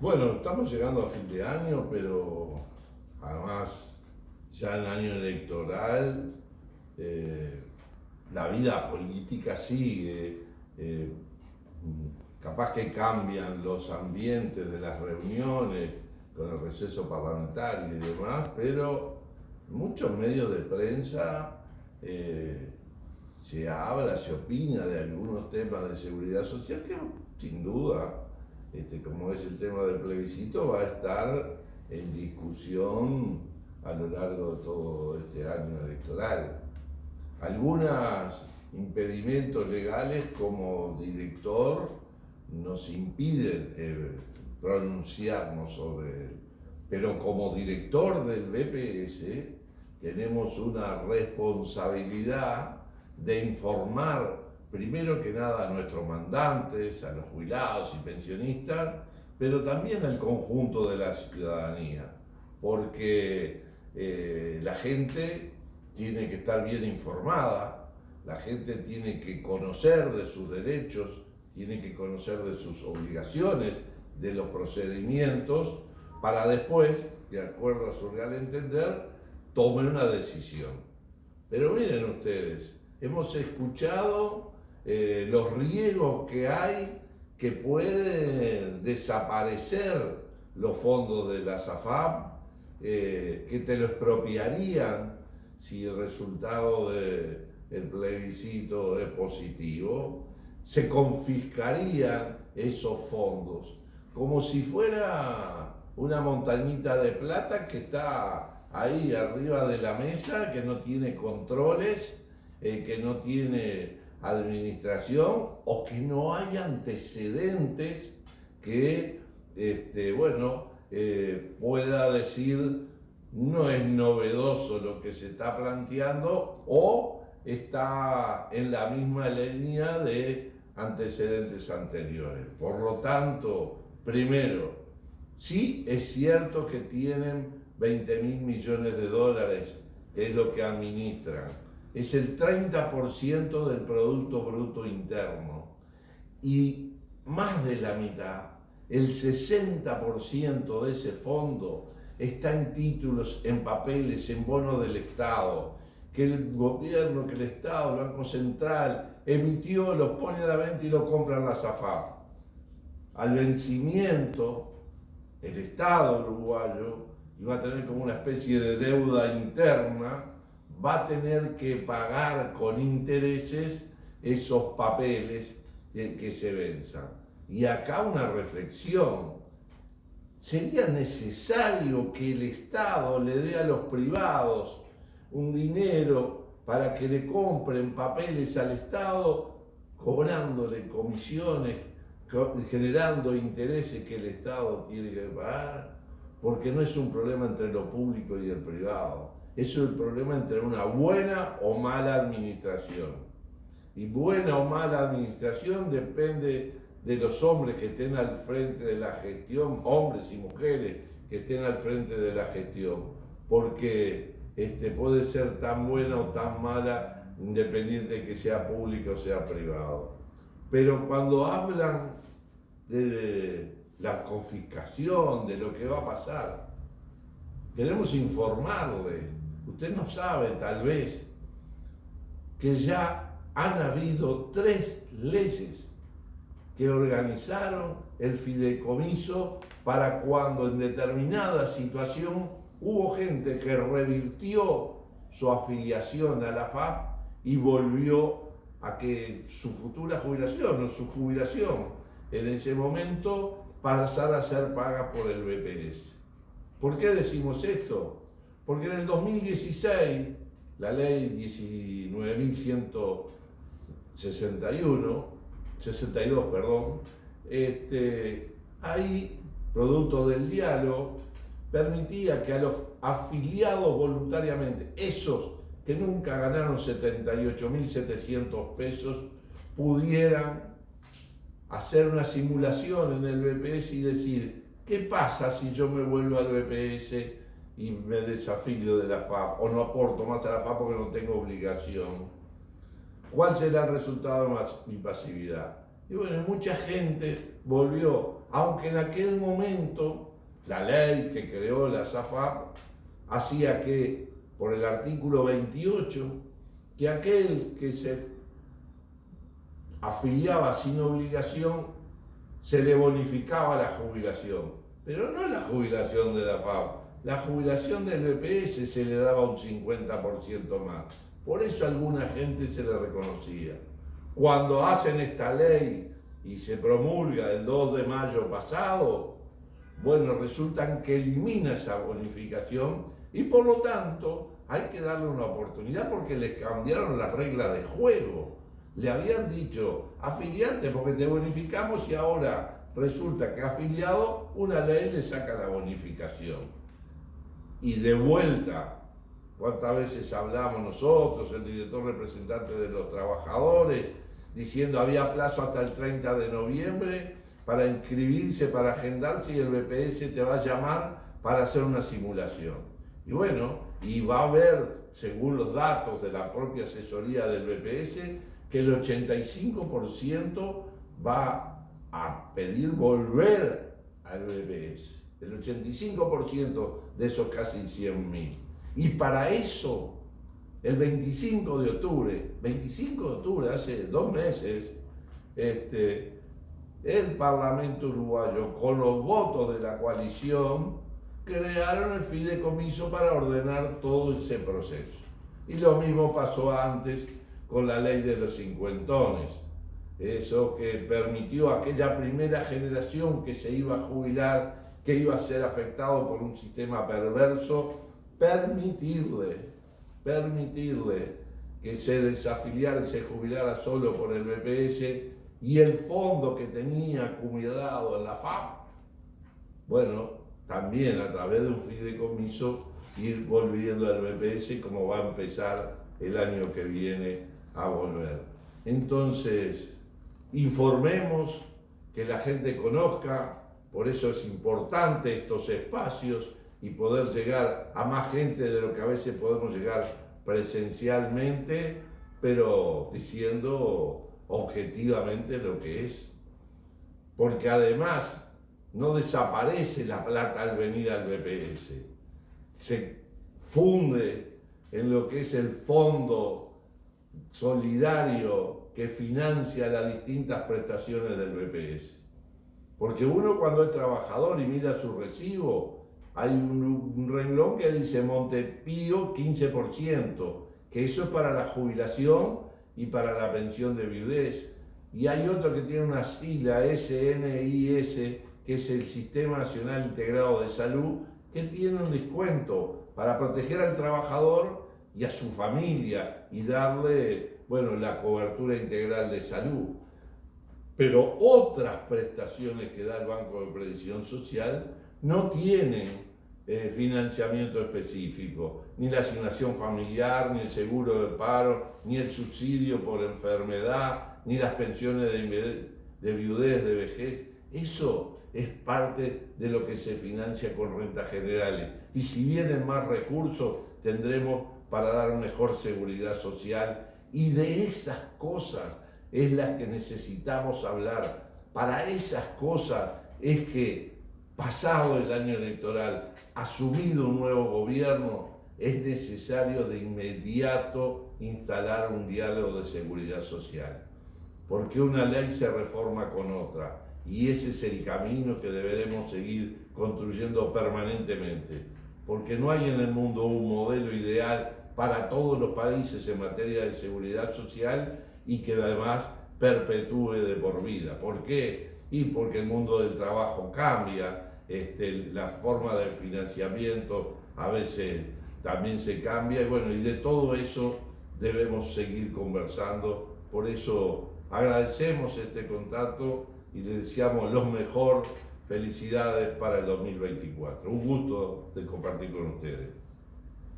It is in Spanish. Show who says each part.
Speaker 1: Bueno, estamos llegando a fin de año, pero además ya en año electoral eh, la vida política sigue. eh, Capaz que cambian los ambientes de las reuniones con el receso parlamentario y demás, pero muchos medios de prensa eh, se habla, se opina de algunos temas de seguridad social que sin duda, como es el tema del plebiscito, va a estar en discusión a lo largo de todo este año electoral. Algunos impedimentos legales como director nos impiden pronunciarnos sobre él, pero como director del BPS tenemos una responsabilidad de informar primero que nada a nuestros mandantes, a los jubilados y pensionistas, pero también al conjunto de la ciudadanía, porque la gente tiene que estar bien informada, la gente tiene que conocer de sus derechos, tiene que conocer de sus obligaciones, de los procedimientos, para después, de acuerdo a su real entender, tomen una decisión. Pero miren ustedes, hemos escuchado los riesgos que hay, que pueden desaparecer los fondos de la SAFAP, que te lo expropiarían si el resultado del plebiscito es positivo, se confiscarían esos fondos, como si fuera una montañita de plata que está ahí arriba de la mesa, que no tiene controles, que no tiene administración o que no hay antecedentes que, pueda decir no es novedoso lo que se está planteando o está en la misma línea de antecedentes anteriores. Por lo tanto, primero, sí es cierto que tienen 20.000 millones de dólares, que es lo que administran. Es el 30% del Producto Bruto Interno. Y más de la mitad, el 60% de ese fondo está en títulos, en papeles, en bonos del Estado, que el gobierno, que el Estado, el Banco Central, emitió, los pone a la venta y lo compran la SAFAP. Al vencimiento, el Estado uruguayo, y va a tener como una especie de deuda interna, va a tener que pagar con intereses esos papeles que se venzan. Y acá una reflexión. ¿Sería necesario que el Estado le dé a los privados un dinero para que le compren papeles al Estado, cobrándole comisiones, generando intereses que el Estado tiene que pagar? Porque no es un problema entre lo público y el privado, es el problema entre una buena o mala administración. Y buena o mala administración depende de los hombres que estén al frente de la gestión, hombres y mujeres que estén al frente de la gestión, porque puede ser tan buena o tan mala, independiente de que sea público o sea privado. Pero cuando hablan de la confiscación, de lo que va a pasar, queremos informarle. Usted no sabe, tal vez, que ya han habido 3 leyes que organizaron el fideicomiso para cuando en determinada situación hubo gente que revirtió su afiliación a la FAP y volvió a que su futura jubilación o su jubilación en ese momento pasara a ser paga por el BPS. ¿Por qué decimos esto? Porque en el 2016, la ley 19.162, ahí, producto del diálogo, permitía que a los afiliados voluntariamente, esos que nunca ganaron 78.700 pesos, pudieran hacer una simulación en el BPS y decir, ¿qué pasa si yo me vuelvo al BPS y me desafilio de la FAP o no aporto más a la FAP porque no tengo obligación? ¿Cuál será el resultado de mi pasividad? Y bueno, mucha gente volvió aunque en aquel momento la ley que creó la SAFAP hacía que, por el artículo 28, que aquel que se afiliaba sin obligación se le bonificaba la jubilación, pero no la jubilación de la FAP, la jubilación del BPS se le daba un 50% más. Por eso a alguna gente se le reconocía. Cuando hacen esta ley y se promulga el 2 de mayo pasado, bueno, resulta que elimina esa bonificación y por lo tanto hay que darle una oportunidad porque les cambiaron las reglas de juego. Le habían dicho, afiliate porque te bonificamos y ahora resulta que afiliado una ley le saca la bonificación. Y de vuelta, ¿cuántas veces hablamos nosotros, el director representante de los trabajadores, diciendo había plazo hasta el 30 de noviembre para inscribirse, para agendarse y el BPS te va a llamar para hacer una simulación? Y bueno, y va a haber, según los datos de la propia asesoría del BPS, que el 85% va a pedir volver al BPS. El 85% de esos casi 100.000. Y para eso, el 25 de octubre, hace 2 meses, el Parlamento uruguayo, con los votos de la coalición, crearon el fideicomiso para ordenar todo ese proceso. Y lo mismo pasó antes con la ley de los cincuentones. Eso que permitió a aquella primera generación que se iba a jubilar, que iba a ser afectado por un sistema perverso, permitirle que se desafiliara y se jubilara solo por el BPS y el fondo que tenía acumulado en la FAP, bueno, también a través de un fideicomiso ir volviendo al BPS como va a empezar el año que viene a volver. Entonces, informemos, que la gente conozca. Por eso es importante estos espacios y poder llegar a más gente de lo que a veces podemos llegar presencialmente, pero diciendo objetivamente lo que es. Porque además no desaparece la plata al venir al BPS, se funde en lo que es el fondo solidario que financia las distintas prestaciones del BPS. Porque uno cuando es trabajador y mira su recibo, hay un renglón que dice Montepío 15%, que eso es para la jubilación y para la pensión de viudez. Y hay otro que tiene una sigla SNIS, que es el Sistema Nacional Integrado de Salud, que tiene un descuento para proteger al trabajador y a su familia y darle, bueno, la cobertura integral de salud. Pero otras prestaciones que da el Banco de Previsión Social no tienen financiamiento específico, ni la asignación familiar, ni el seguro de paro, ni el subsidio por enfermedad, ni las pensiones de viudez, de vejez. Eso es parte de lo que se financia con rentas generales. Y si vienen más recursos, tendremos para dar mejor seguridad social. Y de esas cosas es las que necesitamos hablar. Para esas cosas es que, pasado el año electoral, asumido un nuevo gobierno, es necesario de inmediato instalar un diálogo de seguridad social. Porque una ley se reforma con otra. Y ese es el camino que deberemos seguir construyendo permanentemente. Porque no hay en el mundo un modelo ideal para todos los países en materia de seguridad social y que además perpetúe de por vida. ¿Por qué? Y porque el mundo del trabajo cambia, la forma del financiamiento a veces también se cambia, y bueno, y de todo eso debemos seguir conversando. Por eso agradecemos este contacto y les deseamos lo mejor. Felicidades para el 2024. Un gusto de compartir con ustedes.